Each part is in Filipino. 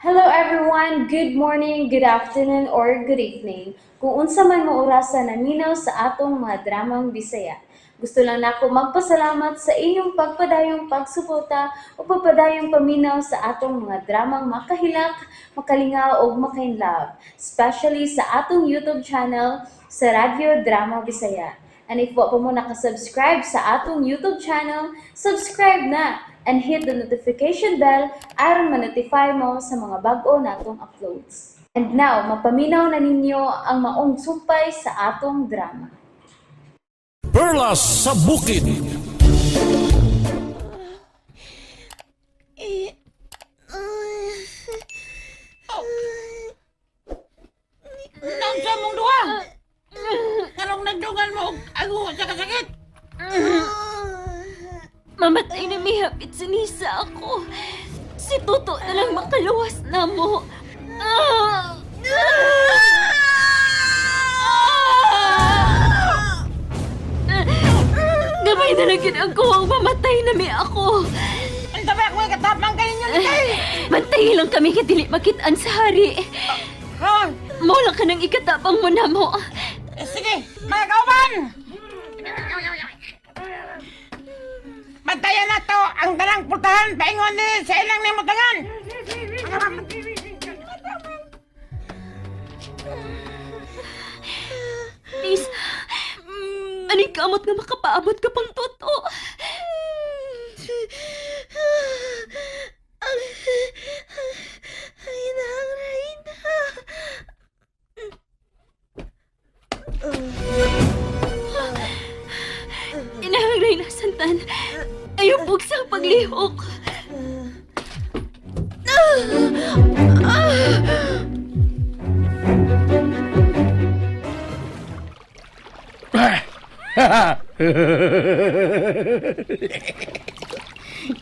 Hello everyone, good morning, good afternoon, or good evening. Kung unsa man mo orasan naminaw sa atong mga dramang Bisaya. Gusto lang nako magpasalamat sa inyong pagpadayong pagsuporta o pagpadayong paminaw sa atong mga dramang makahilak, makalingaw o makainlove, especially sa atong YouTube channel sa Radyo Drama Bisaya. And if wa pa mo nakasubscribe sa atong YouTube channel, subscribe na and hit the notification bell aron ma-notify mo sa mga bag-o natong uploads. And now, mapaminaw na ninyo ang maong sumpay sa atong drama. Perlas sa Bukid. Nang mong duha! Karong nagdungan mo aguho sa kasakit! Mamatay na may hapit sa Nisa ako. Si Toto na lang makaluwas na mo. Gamay na lang ang kuwang mamatay na may ako. Ang tabi ako katapang kayo niyo nitay! Bantayin lang kami kitili makitaan sa hari. Ha? Mo lang ka ng ikatapang mo na mo. Sige, mga kauban! Bantayan na to ang dalang putahan paingon din sa ilang nimutangan! Please, aning kamot nga makapaabot ka pang Toto. Ay, nangray na. Inahangray na, Santan. Ayong bugsang paglihok.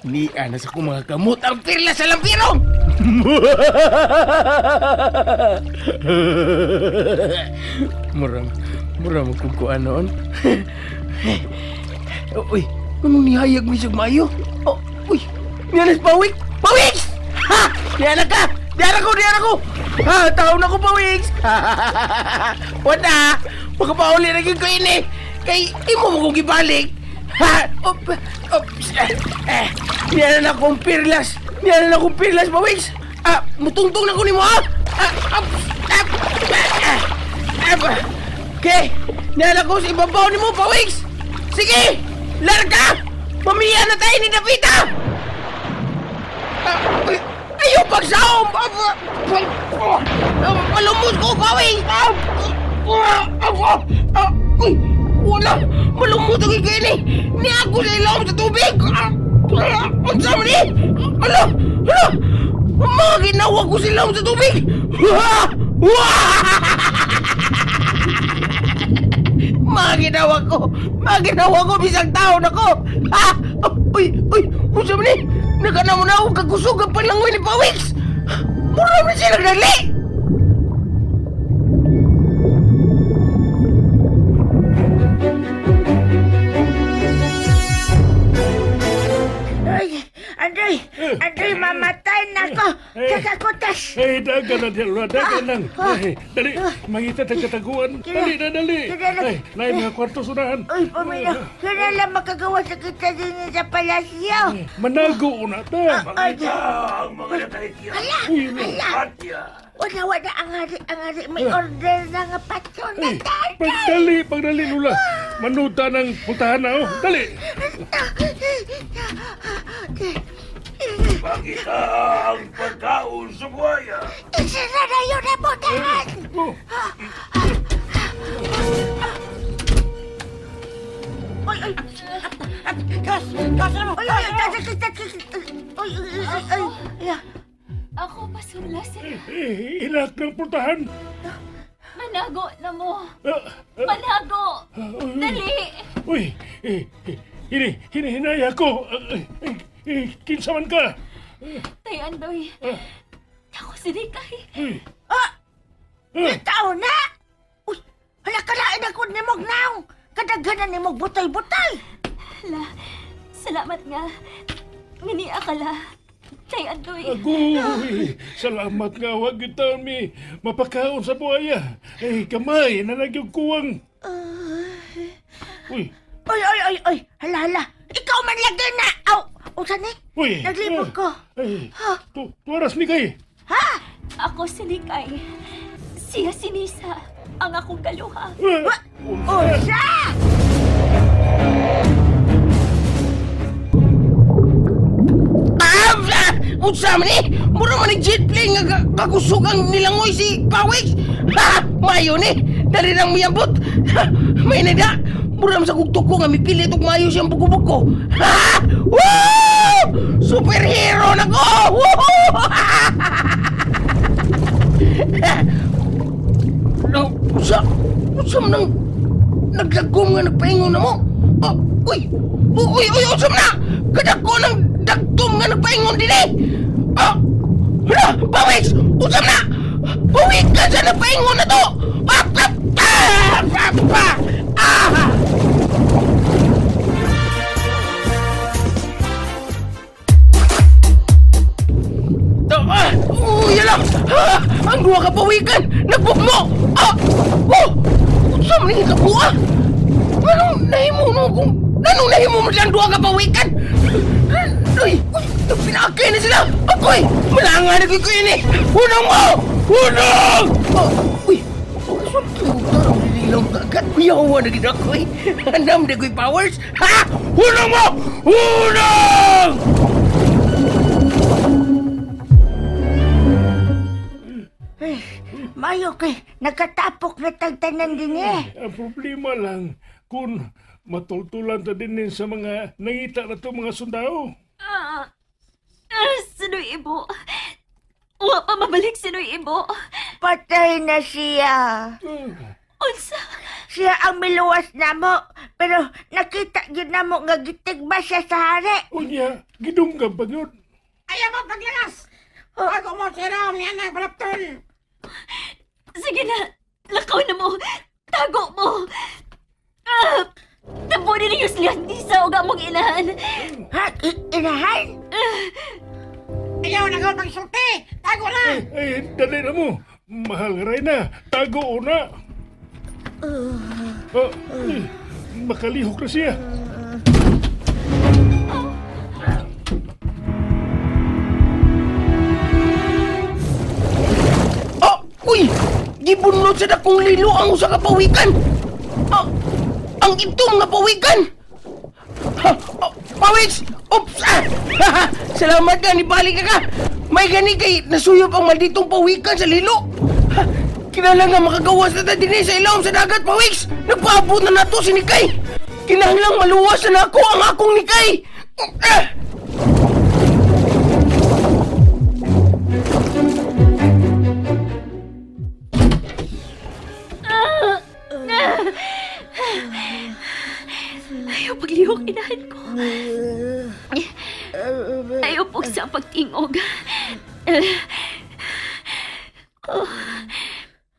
Ni anas ako mga kamot ang pirla sa lampirong! Muram kung kuan noon. Uy, anong nihayag mi sa mayo? Uy, niyanas pawik! Pawik! Ha! Niyanak ka! Diyan ako! Ha! Taon ako pawik! Wala! Magkapauli na yung kain eh! Kay imo mo kong gibalik! Ha! Niyanan akong pirlas! Pawik! Mutungtong na ko ni mo ha! Okay! Niyanan ko sa ibabaw ni mo pawik! Sige! Larga! Pamiya na tayo ni Dapita! Ayaw pagsaom! Malumos ko, Pawing! Uy! Wala! Malumot ang ikini! Ni ako sa ilawang sa tubig! Ang sama ni! Hala! Mga ginawa ko sa ilawang sa tubig! Mga ginawa ko, bisang taon ako! Uy! Ang sama ni! Nakana mo na ako kagusog ang palangoy ni Pawix! Mura mo siya nagdali! Andrei, mamatay na ko! Kakakutas! Dagan na dyan, dagan lang. Dali, mangita tagkataguan. Dali. Lain mga kwarto sunahan. Uy, Pamino, kaya lang makagawa sa kita din sa palasyo. Manago una ta. Ang mga natahitya. Wala, ang hari, may order na nga patron na tayo. Pagdali lula. Manuta ng puntahan na, oh. Dali. Pakita ang pagkaon sa buhaya. Isa na yun na puntahan. Ako pasulas. Inak ng puntahan. Manago na mo. Manago! Dali! Uy, hinahinay ako. Kinsaman ka. Tay Andoy. Ako si Dikay. Tao na! Uy, hala kalain ako ni mong naong. Kadaghanan ni mong butay-butay. Hala, salamat nga. Ngani akala. Nay Andoy. Agoy! Salamat nga wag kita mi mapakaon sa buhaya. Kamay na lang yung kuwang. Uy, Oy. Hala. Ikaw man lagi na. Aw, usan ni? uy. Naglibog ko. Tuwaras ni kay. Ha? Ako si Nikay. Siya si Nisa, ang akong kaluha. Usa! Unsa man ni? Mura man ni jet plane nga kagusugang nilangoy si Pawix. Ha! Mayo ni. Dali nang miyambot. May nada. Mura man sa kugtuko nga mipili itong mayo siyang buko-buko. Ha! Woo! Superhero na ko! Woo! No, unsa man nang naglagom nga nagpaingon na mo? Uy, unsa man na? Kadako nang dagtom nga nagpaingon din eh! Hala, Pawix! Unsa man na? Pawix ka sa nagpaingon na to! Yala! Ang duwa ka pawikan! Nagbugmo! Unsa man yung kabuha? Anong nahimo mo siyang duwa ka pawikan? Uy! Pinakay na sila! Ako'y! Malanga na ko yun eh! Hunong mo! Hunong! Uy! Sulti ko tarong nililaw na agad. Uyawa na gid ako eh! Andam na ko'y powers! Ha! Hunong mo! Hunong! Mayo kay nagkatapok na tagtanan din eh. Ang problema lang kung matultulan ta din sa mga nangita na to mga sundao. Sinoy Ibo. Wa pa mabalik sinoy Ibo. Patay na siya. Unsa? Siya ang miluwas na mo. Pero nakita yun na mo nga gitigba siya sa hari. Unya, gidunggam pa yun. Ayaw mo paglalas! Bago mo siram yan ang balapton! Sige na. Lakaw na mo. Tago mo. Tapunin niyo sila Nisa o gamong inahan. Ha? Inahan? Ayaw na ka magsulti! Tago na! Dali na mo. Mahal ray na. Tago na. Makalihok na siya. Uy! Gibunod sa dakong lilo ang usa ka pawikan! Ang itom nga pawikan! Pawix! Oops! Salamat ka, nibalik ka! May gani kay nasuyop ang malditong pawikan sa lilo! Kinala nga makagawas na din sa ilawom sa dagat, Pawix! Nagpaabot na nato si Nikay! Kinahanglang maluwas na ako ang akong Nikay! Ayaw paglihok inahan ko. Ayaw po sa pagtingog.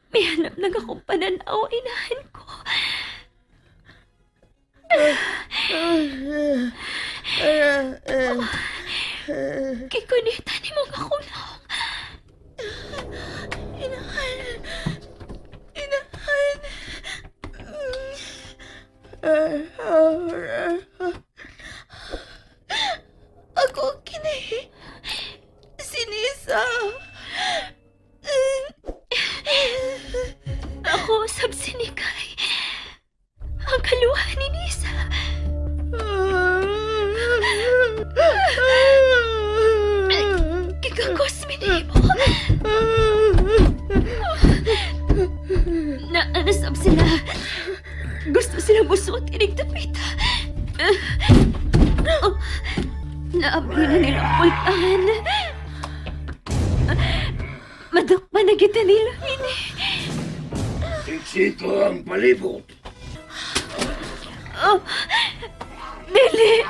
May hanap lang akong pananaw inahan ko. Kikunita ni mong akong naong. Inahan. Ako kini si Nisa. Ako sab si Nikay. Ang kaluhan ni Nisa. Kikakos minimo. Naanasab sila. Gusto silang musuot inig tapita. Naabi na nilang pultahan. Madakpan na kita nila, ini. Siksito ang palibot. Dili.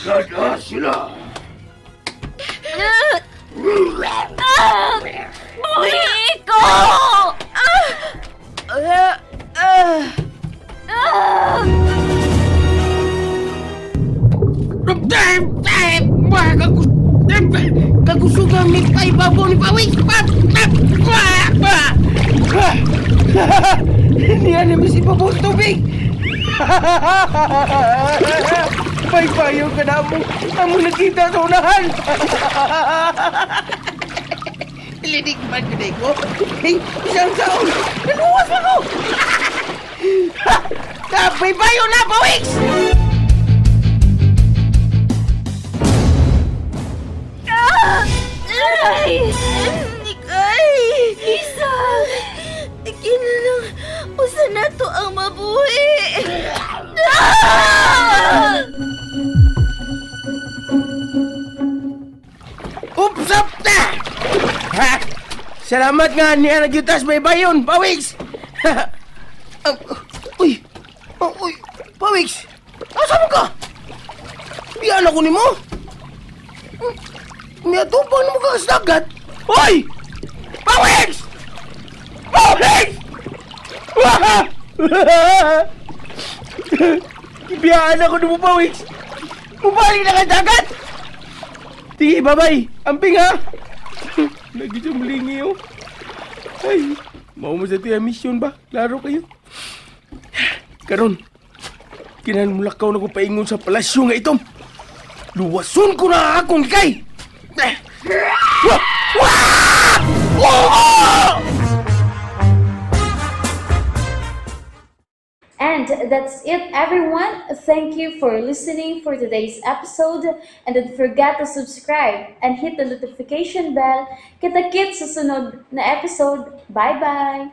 Nada sila. Buhi ko! Rupta! kagusugan ni paibabaw ni Pawik. Niya na misi pabaw sa tubig. Paipayo ka na mo. Amo nakita sa unahan. Lidik man ka ko. Hey, isang taon. Naluwas ako. Paipayo na, Pawik! Ay! Nikay! Lisa! Kinalang usa na to ang mabuhi. Upsap na! Ha? Salamat nga niya nagyutas baybayon, Pawiks! Uy! Uy! Pawiks! Asa mo ka? Biyan ako ni mo? May atupang mo ka sa dagat? Uy! Pawiks! Pawiks! Ibiyaan ako ni mo, Pawiks! Mubalik na ka dagat! Sige, babay! Amping ha! Lagi siya malingi oh. Ay, mau mo sa tiya mission ba? Klaro kayo. Karon, kinanulakaw na ko paingon sa palasyo nga itom. Luwason ko na akong ikay! Wah! Wah! Oh! And that's it, everyone. Thank you for listening for today's episode. And don't forget to subscribe and hit the notification bell. Kita-kits sa sunod na episode. Bye-bye!